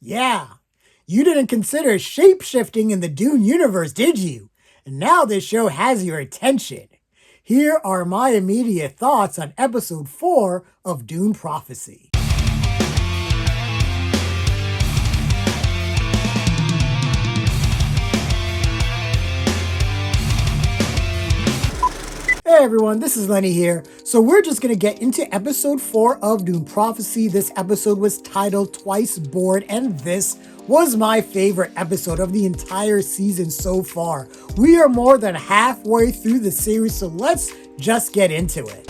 Yeah, you didn't consider shape-shifting in the Dune universe, did you? And now this show has your attention. Here are my immediate thoughts on episode 4 of Dune Prophecy. Hey everyone, this is Lenny here. So we're just going to get into episode 4 of Dune Prophecy. This episode was titled Twice Bored, and this was my favorite episode of the entire season so far. We are more than halfway through the series, so let's just get into it.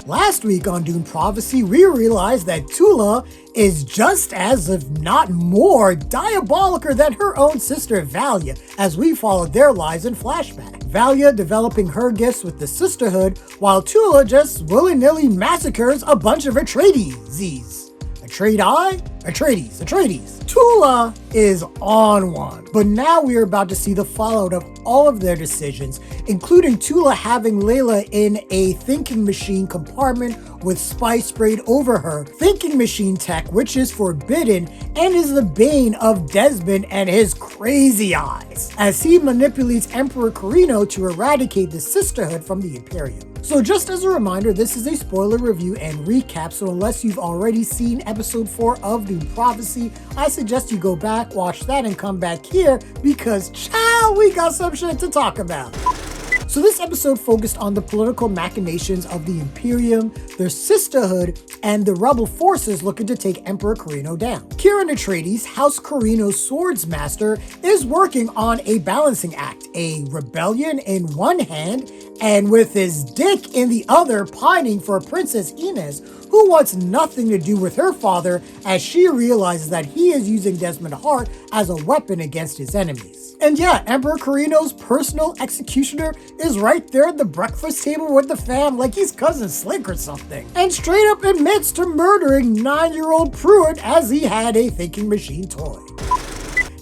Last week on Dune Prophecy, we realized that Tula is just as, if not more, diabolical than her own sister Valya, as we followed their lives in flashback. Valya developing her gifts with the sisterhood, while Tula just willy-nilly massacres a bunch of Atreides. Atreides. Tula is on one. But now we are about to see the fallout of all of their decisions, including Tula having Layla in a thinking machine compartment with spice sprayed over her. Thinking machine tech, which is forbidden and is the bane of Desmond and his crazy eyes, as he manipulates Emperor Carino to eradicate the sisterhood from the Imperium. So just as a reminder, this is a spoiler review and recap, so unless you've already seen episode 4 of Dune Prophecy, I suggest you go back, watch that, and come back here, because child, we got some shit to talk about. So this episode focused on the political machinations of the Imperium, their sisterhood, and the rebel forces looking to take Emperor Carino down. Kieran Atreides, House Carino's swords master, is working on a balancing act, a rebellion in one hand, and with his dick in the other, pining for Princess Inez, who wants nothing to do with her father, as she realizes that he is using Desmond Hart as a weapon against his enemies. And yeah, Emperor Carino's personal executioner is right there at the breakfast table with the fam like he's Cousin Slick or something, and straight up admits to murdering 9-year-old Pruitt as he had a thinking machine toy.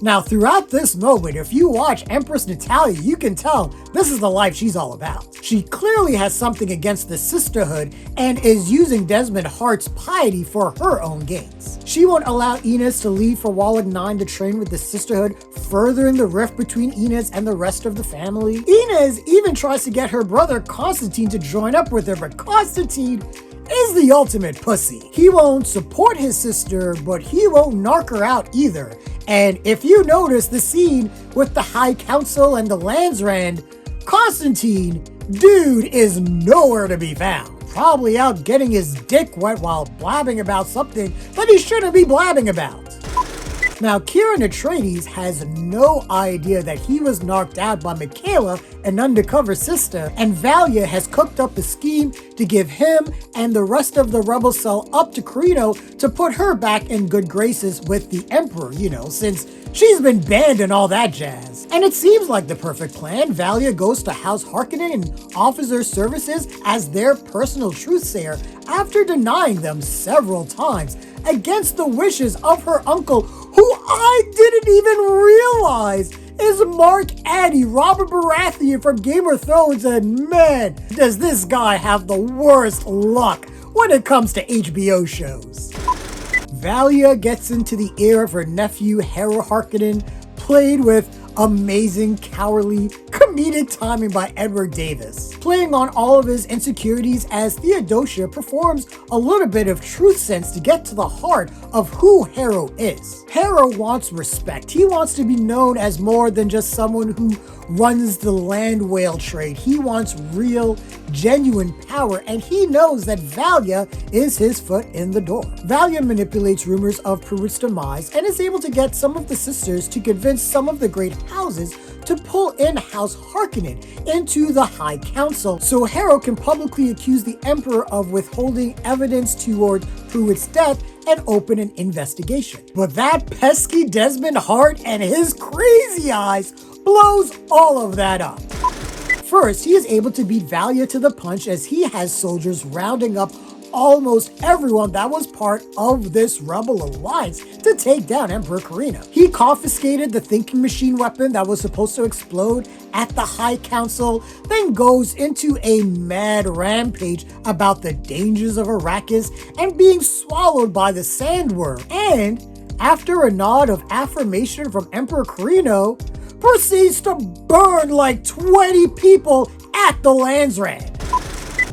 Now, throughout this moment, if you watch Empress Natalia, you can tell this is the life she's all about. She clearly has something against the sisterhood and is using Desmond Hart's piety for her own gains. She won't allow Inez to leave for Wallach 9 to train with the sisterhood, furthering the rift between Inez and the rest of the family. Inez even tries to get her brother Constantine to join up with her, but Constantine is the ultimate pussy. He won't support his sister, but he won't knock her out either. And if you notice the scene with the High Council and the Landsrand, Constantine, dude, is nowhere to be found. Probably out getting his dick wet while blabbing about something that he shouldn't be blabbing about. Now, Kieran Atreides has no idea that he was knocked out by Michaela, an undercover sister, and Valya has cooked up a scheme to give him and the rest of the rebel cell up to Carino to put her back in good graces with the Emperor, since she's been banned and all that jazz. And it seems like the perfect plan. Valya goes to House Harkonnen and offers her services as their personal truthsayer after denying them several times against the wishes of her uncle, who I didn't even realize is Mark Addy, Robert Baratheon from Game of Thrones, and man, does this guy have the worst luck when it comes to HBO shows. Valya gets into the ear of her nephew, Harrow Harkonnen, played with amazing, cowardly, comedic timing by Edward Davis, playing on all of his insecurities as Theodosia performs a little bit of truth sense to get to the heart of who Harrow is. Harrow wants respect. He wants to be known as more than just someone who runs the land whale trade. He wants real, genuine power, and he knows that Valya is his foot in the door. Valya manipulates rumors of Pruitt's demise and is able to get some of the sisters to convince some of the great houses to pull in House Harkonnen into the High Council, so Harrow can publicly accuse the Emperor of withholding evidence toward Pruitt's death and open an investigation. But that pesky Desmond Hart and his crazy eyes blows all of that up. First, he is able to beat Valya to the punch as he has soldiers rounding up almost everyone that was part of this rebel alliance to take down Emperor Carino. He confiscated the thinking machine weapon that was supposed to explode at the High Council, then goes into a mad rampage about the dangers of Arrakis and being swallowed by the sandworm, and after a nod of affirmation from Emperor Carino, proceeds to burn like 20 people at the Landsrand.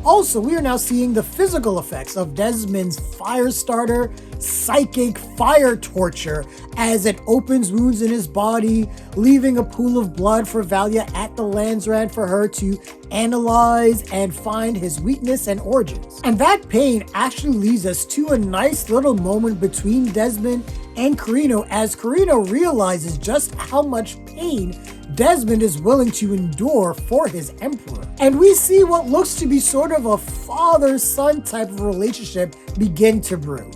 Also, we are now seeing the physical effects of Desmond's Firestarter psychic fire torture as it opens wounds in his body, leaving a pool of blood for Valya at the Landsrand for her to analyze and find his weakness and origins. And that pain actually leads us to a nice little moment between Desmond and Carino as Carino realizes just how much pain Desmond is willing to endure for his emperor. And we see what looks to be sort of a father-son type of relationship begin to brew.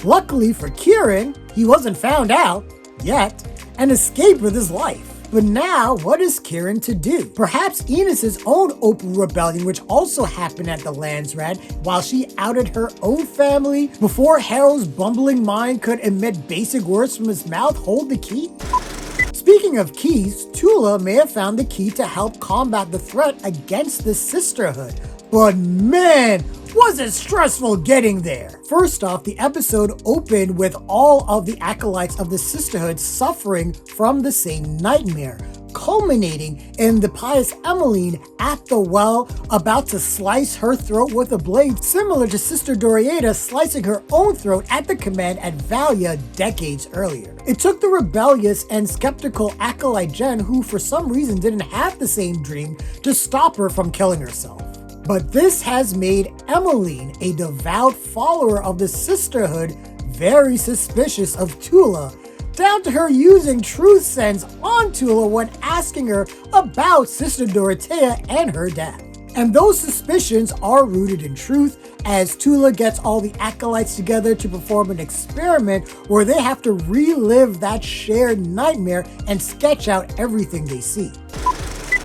Luckily for Kieran, he wasn't found out, yet, and escaped with his life. But now, what is Kieran to do? Perhaps Enos's own open rebellion, which also happened at the Landsrand, while she outed her own family before Harold's bumbling mind could emit basic words from his mouth, hold the key? Speaking of keys, Tula may have found the key to help combat the threat against the sisterhood. But man, was it stressful getting there. First off, the episode opened with all of the acolytes of the sisterhood suffering from the same nightmare, culminating in the pious Emmeline at the well about to slice her throat with a blade, similar to Sister Dorieta slicing her own throat at the command at Valya decades earlier. It took the rebellious and skeptical acolyte Jen, who for some reason didn't have the same dream, to stop her from killing herself. But this has made Emmeline, a devout follower of the sisterhood, very suspicious of Tula, down to her using truth sense on Tula when asking her about Sister Dorothea and her death. And those suspicions are rooted in truth, as Tula gets all the acolytes together to perform an experiment where they have to relive that shared nightmare and sketch out everything they see.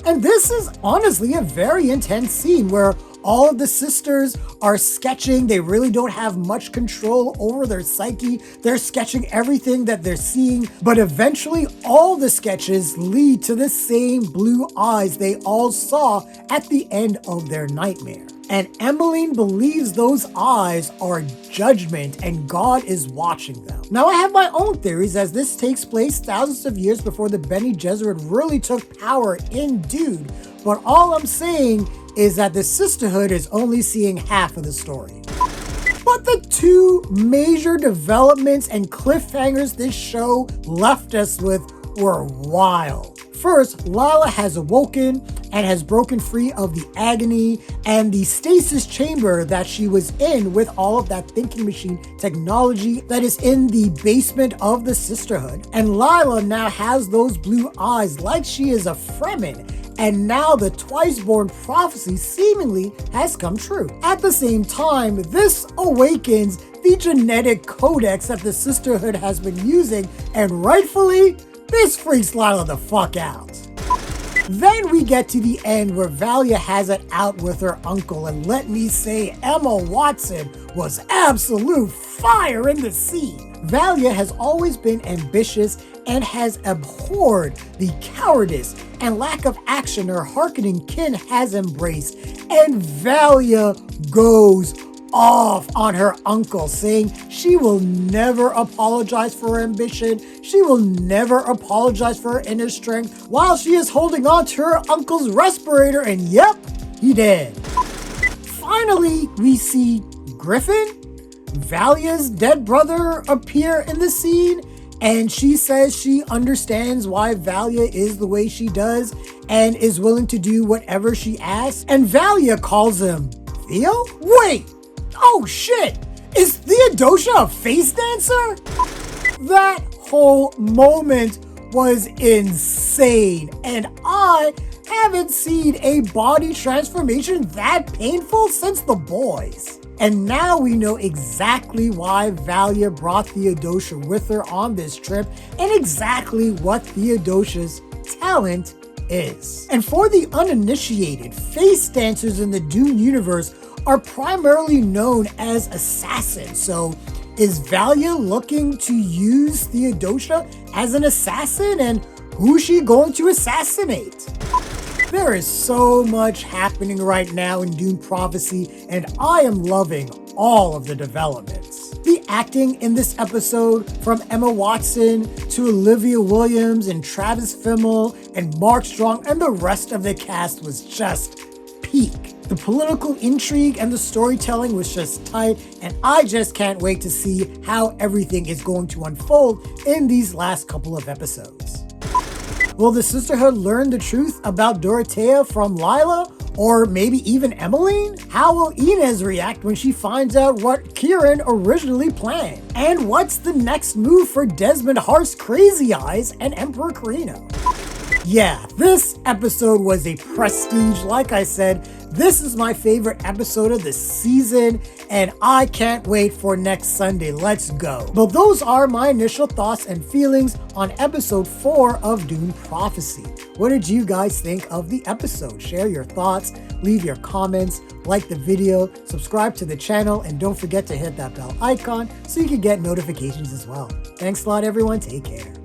And this is honestly a very intense scene where all of the sisters are sketching. They really don't have much control over their psyche. They're sketching everything that they're seeing, but eventually all the sketches lead to the same blue eyes they all saw at the end of their nightmare. And Emmeline believes those eyes are judgment and God is watching them. Now I have my own theories, as this takes place thousands of years before the Bene Gesserit really took power in Dune, but all I'm saying is that the sisterhood is only seeing half of the story. But the two major developments and cliffhangers this show left us with were wild. First, Lila has awoken and has broken free of the agony and the stasis chamber that she was in with all of that thinking machine technology that is in the basement of the sisterhood. And Lila now has those blue eyes like she is a Fremen, and now the twice-born prophecy seemingly has come true. At the same time, this awakens the genetic codex that the sisterhood has been using, and rightfully, this freaks Lila the fuck out. Then we get to the end where Valya has it out with her uncle, and let me say Emma Watson was absolute fire in the scene. Valya has always been ambitious and has abhorred the cowardice and lack of action her Harkonnen kin has embraced, and Valya goes off on her uncle, saying she will never apologize for her ambition, she will never apologize for her inner strength, while she is holding on to her uncle's respirator, and yep, he did. Finally, we see Griffin, Valya's dead brother, appear in the scene, and she says she understands why Valya is the way she does and is willing to do whatever she asks, and Valya calls him Theo? Wait! Oh shit! Is Theodosia a face dancer? That whole moment was insane, and I haven't seen a body transformation that painful since The Boys. And now we know exactly why Valya brought Theodosia with her on this trip and exactly what Theodosia's talent is. And for the uninitiated, face dancers in the Dune universe are primarily known as assassins. So is Valya looking to use Theodosia as an assassin, and who's she going to assassinate? There is so much happening right now in Dune Prophecy, and I am loving all of the developments. The acting in this episode, from Emma Watson to Olivia Williams and Travis Fimmel and Mark Strong and the rest of the cast, was just peak. The political intrigue and the storytelling was just tight, and I just can't wait to see how everything is going to unfold in these last couple of episodes. Will the sisterhood learn the truth about Dorothea from Lila? Or maybe even Emmeline? How will Inez react when she finds out what Kieran originally planned? And what's the next move for Desmond Hart's Crazy Eyes and Emperor Carino? Yeah, this episode was a prestige. Like I said, this is my favorite episode of the season, and I can't wait for next Sunday. Let's go. But those are my initial thoughts and feelings on episode 4 of Dune Prophecy. What did you guys think of the episode? Share your thoughts, leave your comments, like the video, subscribe to the channel, and don't forget to hit that bell icon so you can get notifications as well. Thanks a lot, everyone. Take care.